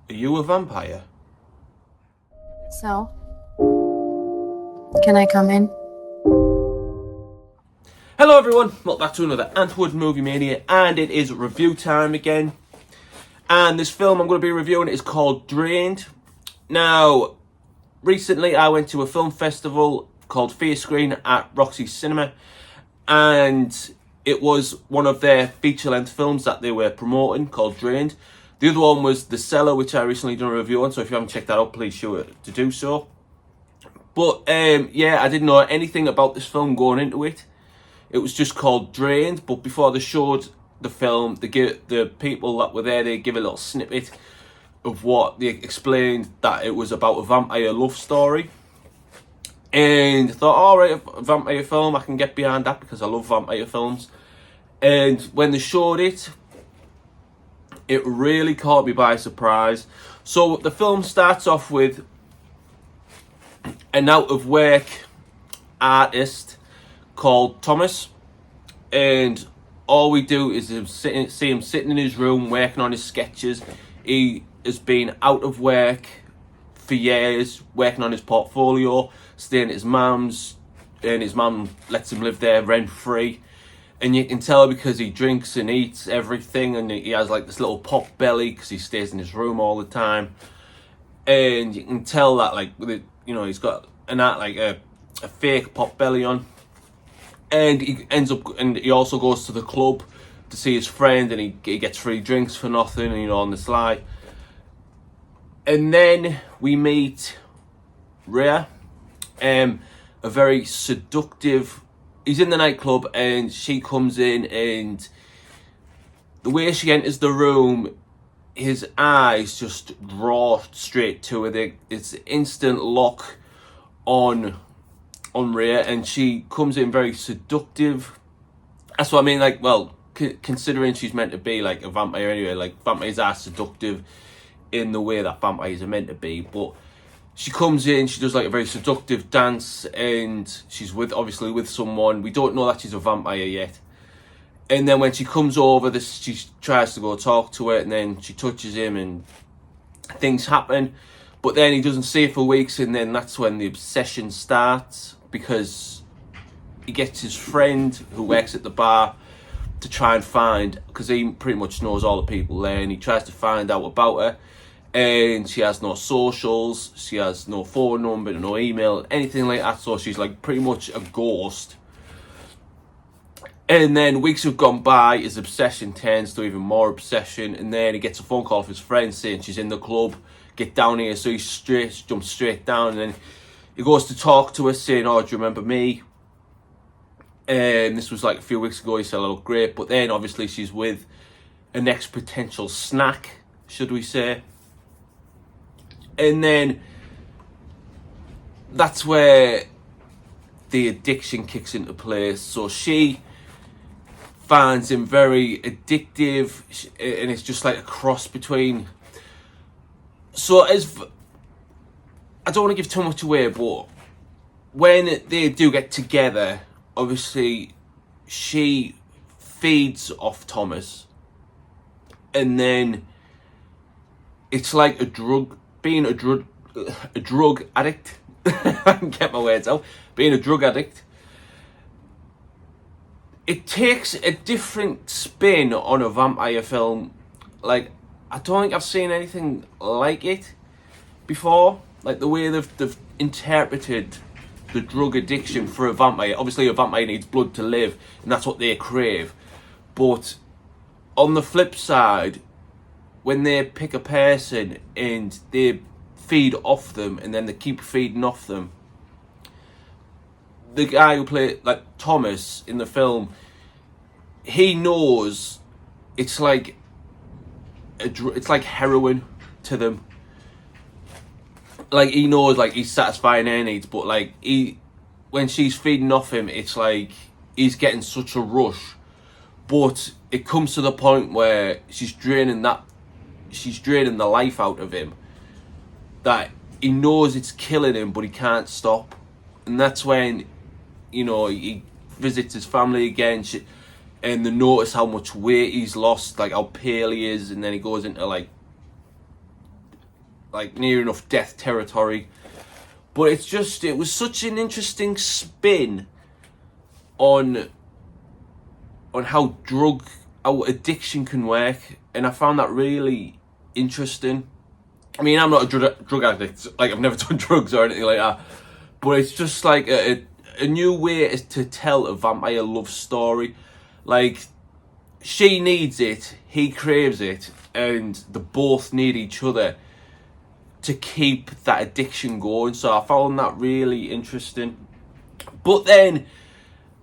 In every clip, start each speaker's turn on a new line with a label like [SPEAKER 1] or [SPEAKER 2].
[SPEAKER 1] Are you a vampire?
[SPEAKER 2] So, can I come in?
[SPEAKER 1] Hello everyone, welcome back to another Antwoord Movie Mania, and it is review time again. And this film I'm going to be reviewing is called Drained. Now, recently I went to a film festival called Fear Screen at Roxy Cinema, and it was one of their feature-length films that they were promoting called Drained. The other one was The Cellar, which I recently done a review on, so if you haven't checked that out, please sure to do so. But yeah, I didn't know anything about this film going into it. It was just called Drained, but before they showed the film, the people that were there, they give a little snippet of what they explained, that it was about a vampire love story. And I thought, alright, a vampire film, I can get behind that because I love vampire films. And when they showed it, it really caught me by surprise. So the film starts off with an out of work artist called Thomas, and all we do is see him sitting in his room working on his sketches. He has been out of work for years, working on his portfolio, staying at his mum's, and his mum lets him live there rent free. And you can tell because he drinks and eats everything, and he has like this little pot belly because he stays in his room all the time. And you can tell that, like, with it, he's got a fake pot belly on. And he ends up, and he also goes to the club to see his friend, and he gets free drinks for nothing, on the sly. And then we meet Rhea, a very seductive. He's in the nightclub, and she comes in, and the way she enters the room, his eyes just draw straight to her. It's instant lock on Rhea, and she comes in very seductive. That's what I mean. Like, well, considering she's meant to be like a vampire anyway, like vampires are seductive in the way that vampires are meant to be. But she comes in, she does like a very seductive dance, and she's obviously with someone. We don't know that she's a vampire yet. And then when she comes over, she tries to go talk to her, and then she touches him, and things happen. But then he doesn't see her for weeks, and then that's when the obsession starts, because he gets his friend who works at the bar to try and find, because he pretty much knows all the people there, and he tries to find out about her. And she has no socials, she has no phone number, no email, anything like that. So she's like pretty much a ghost. And then weeks have gone by, his obsession turns to even more obsession, and then he gets a phone call off his friend saying she's in the club, get down here. So he jumps straight down, and then he goes to talk to her, saying, "Oh, do you remember me?" And this was like a few weeks ago. He said, "I look great," but then obviously she's with a next potential snack, should we say. And then that's where the addiction kicks into place. So she finds him very addictive, and it's just like a cross between. So I don't want to give too much away, but when they do get together, obviously she feeds off Thomas, and then it's like a drug. Being a drug addict, I can get my words out. Being a drug addict, it takes a different spin on a vampire film. Like, I don't think I've seen anything like it before. Like the way they've interpreted the drug addiction for a vampire. Obviously, a vampire needs blood to live, and that's what they crave. But on the flip side, when they pick a person and they feed off them, and then they keep feeding off them, the guy who played like Thomas in the film, he knows it's like it's like heroin to them. Like, he knows, like, he's satisfying their needs, but like when she's feeding off him, it's like he's getting such a rush. But it comes to the point where she's draining the life out of him, that he knows it's killing him, but he can't stop. And that's when, he visits his family again, and they notice how much weight he's lost, like how pale he is, and then he goes into like like near enough death territory. But it was such an interesting spin on how addiction can work, and I found that really interesting. I mean, I'm not a drug addict, like I've never done drugs or anything like that, but it's just like a new way to tell a vampire love story. Like, she needs it, he craves it, and they both need each other to keep that addiction going. So I found that really interesting. But then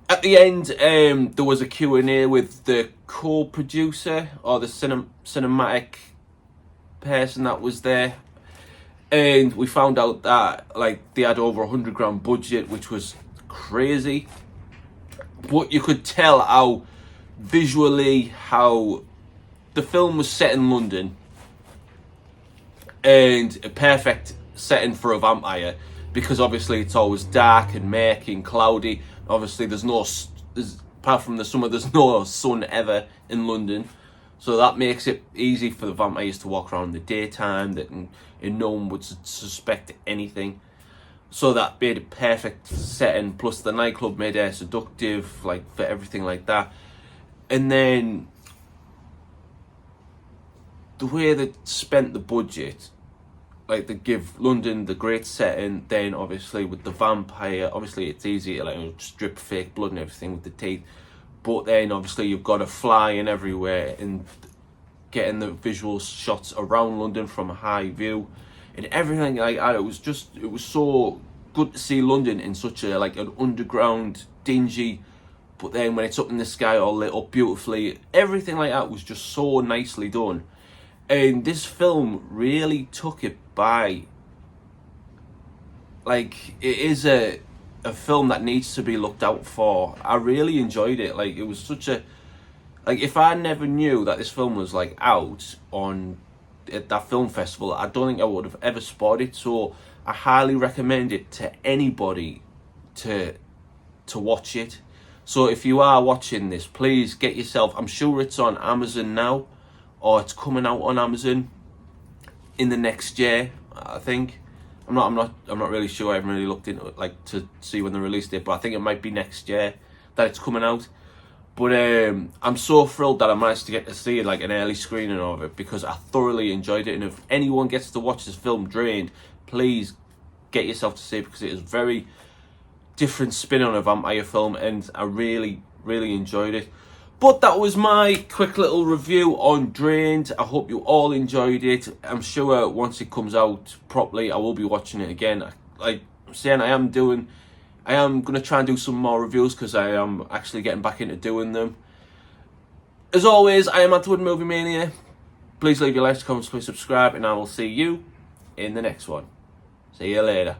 [SPEAKER 1] at the end, there was a Q&A with the co-producer or the cinematic person that was there, and we found out that like they had over $100,000 budget, which was crazy. But you could tell how visually how the film was set in London, and a perfect setting for a vampire, because obviously it's always dark and murky and cloudy. Obviously there's apart from the summer, there's no sun ever in London, so that makes it easy for the vampires to walk around in the daytime, and no one would suspect anything. So that made a perfect setting, plus the nightclub made it seductive, like, for everything like that. And then the way they spent the budget, like they give London the great setting, then obviously with the vampire, obviously it's easy to like strip fake blood and everything with the teeth, but then obviously you've got to fly in everywhere and getting the visual shots around London from a high view and everything like that. It was so good to see London in such a like an underground, dingy, but then when it's up in the sky all lit up beautifully, everything like that was just so nicely done. And this film really took it by, like, it is a film that needs to be looked out for. I really enjoyed it. Like, it was such a, like, if I never knew that this film was like out at that film festival, I don't think I would have ever spotted it. So I highly recommend it to anybody to watch it. So if you are watching this, please get yourself, I'm sure it's on Amazon now, or it's coming out on Amazon in the next year, I think. I'm not really sure. I haven't really looked into it, like, to see when they released it, but I think it might be next year that it's coming out. But I'm so thrilled that I managed to get to see like an early screening of it, because I thoroughly enjoyed it. And if anyone gets to watch this film, Drained, please get yourself to see it, because it is a very different spin on a vampire film, and I really, really enjoyed it. But that was my quick little review on Drained. I hope you all enjoyed it. I'm sure once it comes out properly, I will be watching it again. Like I'm saying, I am going to try and do some more reviews, because I am actually getting back into doing them. As always, I am Antwood Movie Mania. Please leave your likes, comments, please subscribe, and I will see you in the next one. See you later.